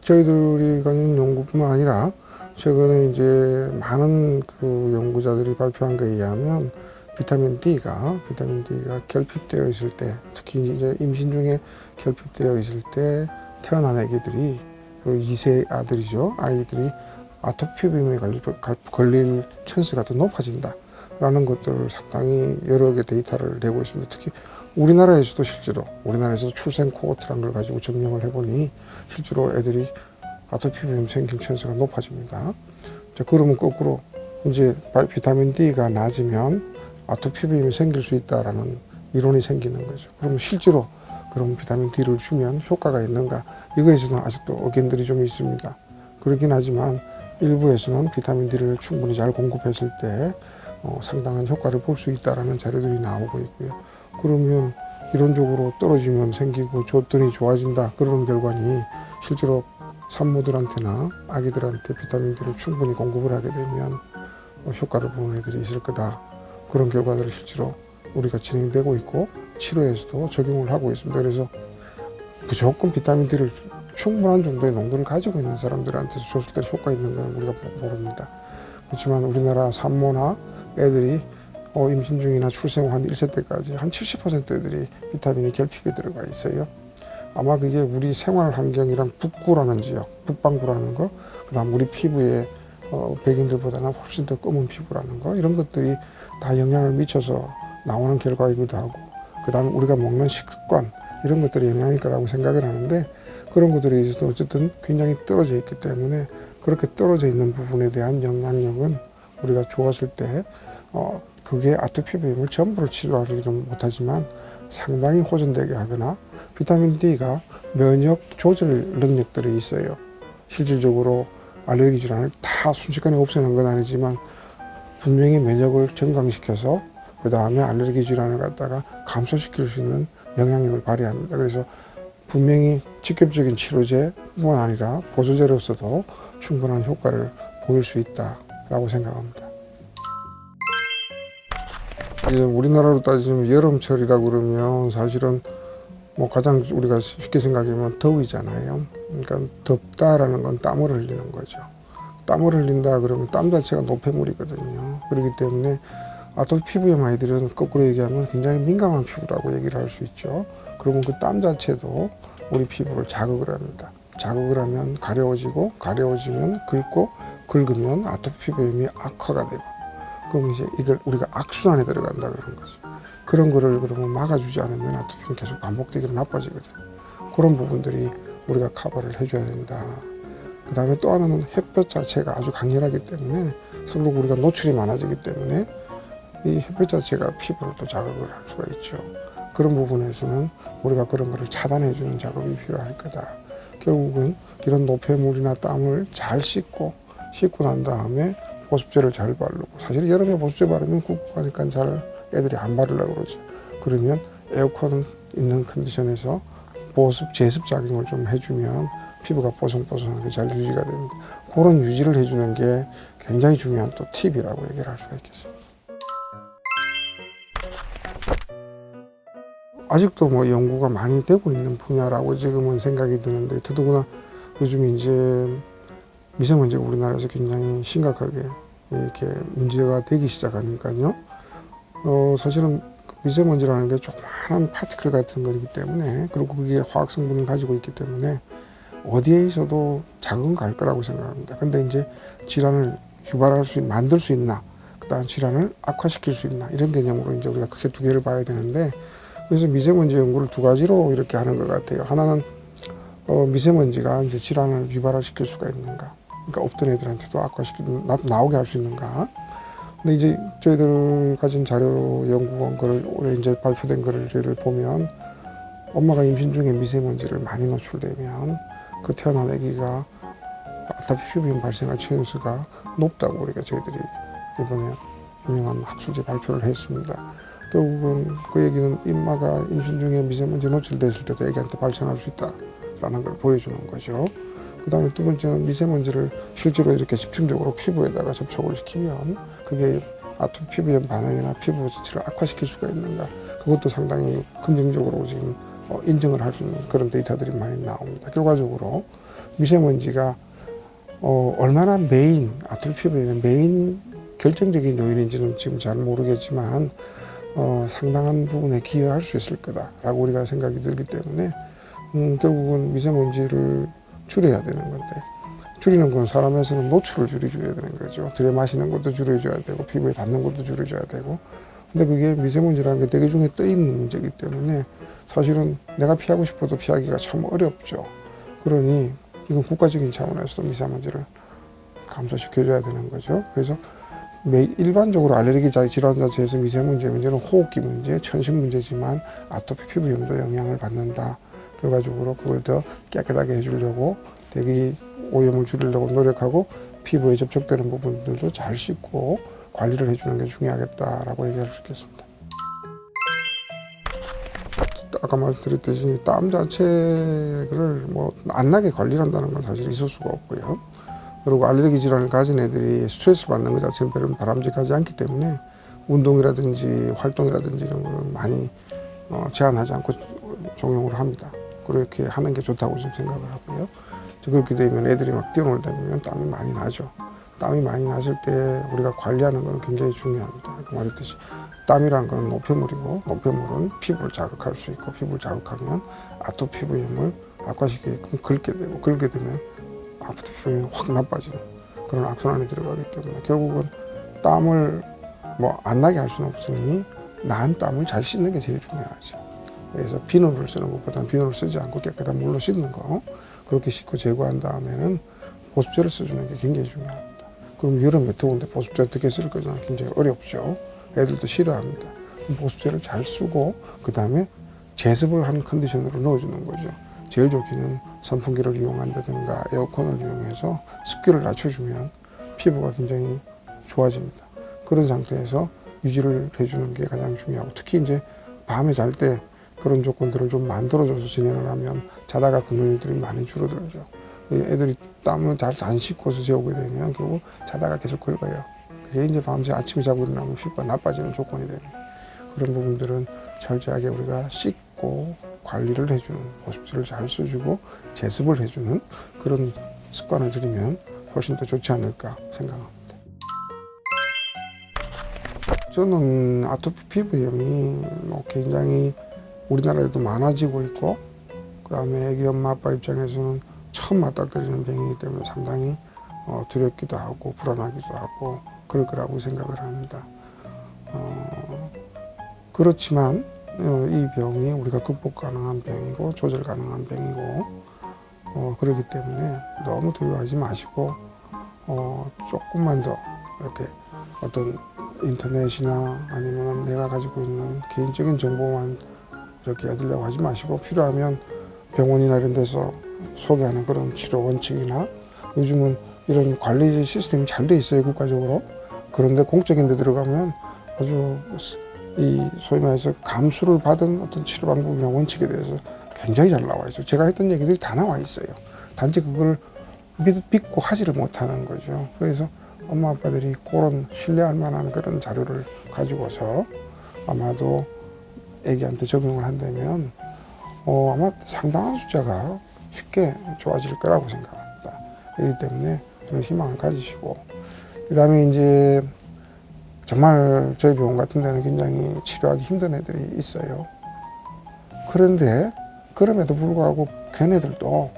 저희들이 가진 연구뿐만 아니라 최근에 이제 많은 그 연구자들이 발표한 거에 의하면 비타민 D가 결핍되어 있을 때, 특히 이제 임신 중에 결핍되어 있을 때 태어난 아기들이 그 2세 아이들이 아토피비염에 걸릴 찬스가 더 높아진다라는 것들을 상당히 여러 개 데이터를 내고 있습니다. 특히 우리나라에서도 출생 코호트라는 걸 가지고 증명을 해보니 실제로 애들이 아토피비염 생길 찬스가 높아집니다. 자, 그러면 거꾸로 이제 비타민 D가 낮으면 아토피비염이 생길 수 있다라는 이론이 생기는 거죠. 그러면 실제로 그럼 비타민 D를 주면 효과가 있는가? 이거에서는 아직도 의견들이 좀 있습니다. 그렇긴 하지만 일부에서는 비타민 D를 충분히 잘 공급했을 때 상당한 효과를 볼 수 있다라는 자료들이 나오고 있고요. 그러면 이론적으로 떨어지면 생기고 줬더니 좋아진다. 그런 결과니 실제로 산모들한테나 아기들한테 비타민 D를 충분히 공급을 하게 되면 효과를 보는 애들이 있을 거다. 그런 결과들이 실제로 우리가 진행되고 있고 치료에서도 적용을 하고 있습니다. 그래서 무조건 비타민 D를 충분한 정도의 농도를 가지고 있는 사람들한테 줬을 때 효과 있는 건 우리가 모릅니다. 그렇지만 우리나라 산모나 애들이 임신 중이나 출생 후 한 1세 때까지 한 70% 애들이 비타민이 결핍에 들어가 있어요. 아마 그게 우리 생활 환경이랑 북구라는 지역, 북반구라는 거, 그다음 우리 피부에 백인들보다는 훨씬 더 검은 피부라는 거, 이런 것들이 다 영향을 미쳐서 나오는 결과이기도 하고, 그다음에 우리가 먹는 식습관 이런 것들이 영향일 거라고 생각을 하는데, 그런 것들이 어쨌든 굉장히 떨어져 있기 때문에 그렇게 떨어져 있는 부분에 대한 영향력은 우리가 주었을 때 그게 아토피비염을 전부를 치료하지는 못하지만 상당히 호전되게 하거나, 비타민 D가 면역 조절 능력들이 있어요. 실질적으로 알레르기 질환을 다 순식간에 없애는 건 아니지만 분명히 면역을 증강시켜서 그 다음에 알레르기 질환을 갖다가 감소시킬 수 있는 영향력을 발휘합니다. 그래서 분명히 직접적인 치료제뿐만 아니라 보조제로서도 충분한 효과를 보일 수 있다라고 생각합니다. 이제 우리나라로 따지면 여름철이라 그러면 사실은 뭐 가장 우리가 쉽게 생각하면 더위잖아요. 그러니까 덥다라는 건 땀을 흘리는 거죠. 땀을 흘린다 그러면 땀 자체가 노폐물이거든요. 그렇기 때문에 아토피 피부염 아이들은 거꾸로 얘기하면 굉장히 민감한 피부라고 얘기를 할 수 있죠. 그러면 그 땀 자체도 우리 피부를 자극을 합니다. 자극을 하면 가려워지면 긁으면 아토피 피부염이 악화가 되고, 그럼 이제 이걸 우리가 악순환에 들어간다 그러는 거죠. 그런 거를 그러면 막아주지 않으면 아토피는 계속 반복되기로 나빠지거든요. 그런 부분들이 우리가 커버를 해줘야 된다. 그 다음에 또 하나는 햇볕 자체가 아주 강렬하기 때문에 서로 우리가 노출이 많아지기 때문에 이 햇볕 자체가 피부를 또 자극을 할 수가 있죠. 그런 부분에서는 우리가 그런 거를 차단해주는 작업이 필요할 거다. 결국은 이런 노폐물이나 땀을 잘 씻고 난 다음에 보습제를 잘 바르고, 사실 여름에 보습제 바르면 꿉꿉하니까 잘 애들이 안 바르려고 그러죠. 그러면 에어컨 있는 컨디션에서 제습 작용을 좀 해주면 피부가 뽀송뽀송하게 잘 유지가 됩니다. 그런 유지를 해주는 게 굉장히 중요한 또 팁이라고 얘기를 할 수가 있겠습니다. 아직도 뭐 연구가 많이 되고 있는 분야라고 지금은 생각이 드는데, 더더구나 요즘 이제 미세먼지가 우리나라에서 굉장히 심각하게 이렇게 문제가 되기 시작하니까요. 사실은 미세먼지라는 게 조그마한 파티클 같은 거기 때문에, 그리고 그게 화학 성분을 가지고 있기 때문에 어디에 있어도 자극은 갈 거라고 생각합니다. 근데 이제 질환을 만들 수 있나, 그다음 질환을 악화시킬 수 있나, 이런 개념으로 이제 우리가 크게 두 개를 봐야 되는데, 그래서 미세먼지 연구를 두 가지로 이렇게 하는 것 같아요. 하나는 미세먼지가 이제 질환을 유발을 시킬 수가 있는가, 그러니까 없던 애들한테도 나오게 할 수 있는가. 근데 이제 저희들 가진 자료 연구원 거를 올해 이제 발표된 거를 보면, 엄마가 임신 중에 미세먼지를 많이 노출되면 그 태어난 아기가 아토피 피부염 발생할 찬스가 높다고 우리가 저희들이 이번에 유명한 학술지 발표를 했습니다. 결국은 그 얘기는 엄마가 임신 중에 미세먼지 노출됐을 때도 애기한테 발생할 수 있다라는 걸 보여주는 거죠. 그 다음에 두 번째는 미세먼지를 실제로 이렇게 집중적으로 피부에다가 접촉을 시키면 그게 아토피 피부염 반응이나 피부 자체를 악화시킬 수가 있는가, 그것도 상당히 긍정적으로 지금 인정을 할 수 있는 그런 데이터들이 많이 나옵니다. 결과적으로 미세먼지가 얼마나 아토피 피부의 메인 결정적인 요인인지는 지금 잘 모르겠지만 상당한 부분에 기여할 수 있을 거다라고 우리가 생각이 들기 때문에 결국은 미세먼지를 줄여야 되는 건데, 줄이는 건 사람에서는 노출을 줄여줘야 되는 거죠. 들여 마시는 것도 줄여줘야 되고 피부에 닿는 것도 줄여줘야 되고. 근데 그게 미세먼지라는 게 대기 중에 떠 있는 문제이기 때문에 사실은 내가 피하고 싶어도 피하기가 참 어렵죠. 그러니 이건 국가적인 차원에서도 미세먼지를 감소시켜줘야 되는 거죠. 그래서 일반적으로 알레르기 질환 자체에서 미세먼지의 문제는 호흡기 문제, 천식 문제지만 아토피 피부염도 영향을 받는다. 결과적으로 그걸 더 깨끗하게 해주려고 대기 오염을 줄이려고 노력하고 피부에 접촉되는 부분들도 잘 씻고 관리를 해주는 게 중요하겠다라고 얘기할 수 있겠습니다. 아까 말씀드렸듯이 땀 자체를 안 나게 관리를 한다는 건 사실 있을 수가 없고요. 그리고 알레르기 질환을 가진 애들이 스트레스를 받는 것 자체는 별로 바람직하지 않기 때문에 운동이라든지 활동이라든지 이런 걸 많이 제한하지 않고 종용을 합니다. 그렇게 하는 게 좋다고 좀 생각을 하고요. 그렇게 되면 애들이 막 뛰어놀다 보면 땀이 많이 나죠. 땀이 많이 났을 때 우리가 관리하는 건 굉장히 중요합니다. 말했듯이 땀이란 건 노폐물이고, 노폐물은 피부를 자극할 수 있고, 피부를 자극하면 아토피 피부염을 악화시키게끔 긁게 되면 아토피 피부염이 확 나빠지는 그런 악순환에 들어가기 때문에 결국은 땀을 안 나게 할 수는 없으니 난 땀을 잘 씻는 게 제일 중요하죠. 그래서 비누를 쓰는 것보다는 비누를 쓰지 않고 깨끗한 물로 씻는 거, 그렇게 씻고 제거한 다음에는 보습제를 써주는 게 굉장히 중요합니다. 그럼 여름에 더운데 보습제 어떻게 쓸 거냐 굉장히 어렵죠. 애들도 싫어합니다. 보습제를 잘 쓰고 그 다음에 제습을 하는 컨디션으로 넣어주는 거죠. 제일 좋기는 선풍기를 이용한다든가 에어컨을 이용해서 습기를 낮춰주면 피부가 굉장히 좋아집니다. 그런 상태에서 유지를 해주는 게 가장 중요하고, 특히 이제 밤에 잘 때 그런 조건들을 좀 만들어줘서 진행을 하면 자다가 그늘들이 많이 줄어들죠. 애들이 땀을 잘 안 씻고서 재우게 되면 결국 자다가 계속 긁어요. 그게 이제 밤새 아침에 자고 일어나면 피부가 나빠지는 조건이 됩니다. 그런 부분들은 철저하게 우리가 씻고 관리를 해주는, 보습제를 잘 써주고 제습을 해주는 그런 습관을 들이면 훨씬 더 좋지 않을까 생각합니다. 저는 아토피 피부염이 굉장히 우리나라에도 많아지고 있고, 그 다음에 애기 엄마 아빠 입장에서는 처음 맞닥뜨리는 병이기 때문에 상당히 두렵기도 하고 불안하기도 하고 그럴 거라고 생각을 합니다. 그렇지만 이 병이 우리가 극복 가능한 병이고 조절 가능한 병이고 그렇기 때문에 너무 두려워하지 마시고 조금만 더 이렇게 어떤 인터넷이나 아니면 내가 가지고 있는 개인적인 정보만 이렇게 얻으려고 하지 마시고, 필요하면 병원이나 이런 데서 소개하는 그런 치료 원칙이나, 요즘은 이런 관리 시스템이 잘 돼 있어요, 국가적으로. 그런데 공적인 데 들어가면 아주 이 소위 말해서 감수를 받은 어떤 치료 방법이나 원칙에 대해서 굉장히 잘 나와 있어요. 제가 했던 얘기들이 다 나와 있어요. 단지 그걸 믿고 하지를 못하는 거죠. 그래서 엄마 아빠들이 그런 신뢰할 만한 그런 자료를 가지고서 아마도 애기한테 적용을 한다면 아마 상당한 숫자가 쉽게 좋아질 거라고 생각합니다. 그렇기 때문에 그런 희망을 가지시고, 그 다음에 이제 정말 저희 병원 같은 데는 굉장히 치료하기 힘든 애들이 있어요. 그런데 그럼에도 불구하고 걔네들도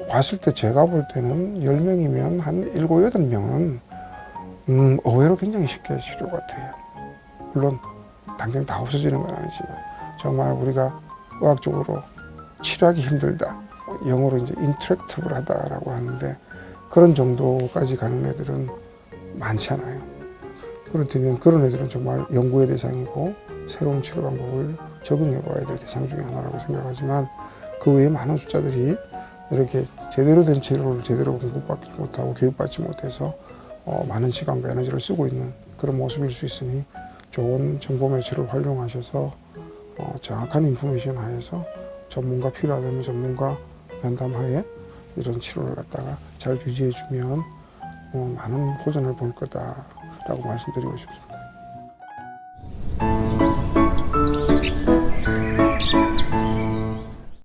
왔을 때 제가 볼 때는 10명이면 한 7, 8명은 의외로 굉장히 쉽게 치료가 돼요. 물론 당장 다 없어지는 건 아니지만 정말 우리가 의학적으로 치료하기 힘들다, 영어로 이제 인트랙터블하다라고 하는데 그런 정도까지 가는 애들은 많지 않아요. 그렇다면 그런 애들은 정말 연구의 대상이고 새로운 치료 방법을 적용해 봐야 될 대상 중에 하나라고 생각하지만, 그 외에 많은 숫자들이 이렇게 제대로 된 치료를 제대로 공급받지 못하고 교육받지 못해서 많은 시간과 에너지를 쓰고 있는 그런 모습일 수 있으니, 좋은 정보 매체를 활용하셔서 정확한 인포메이션 하에서 전문가 필요하다면 전문가 면담하에 이런 치료를 갖다가 잘 유지해 주면 많은 호전을 볼 거다라고 말씀드리고 싶습니다.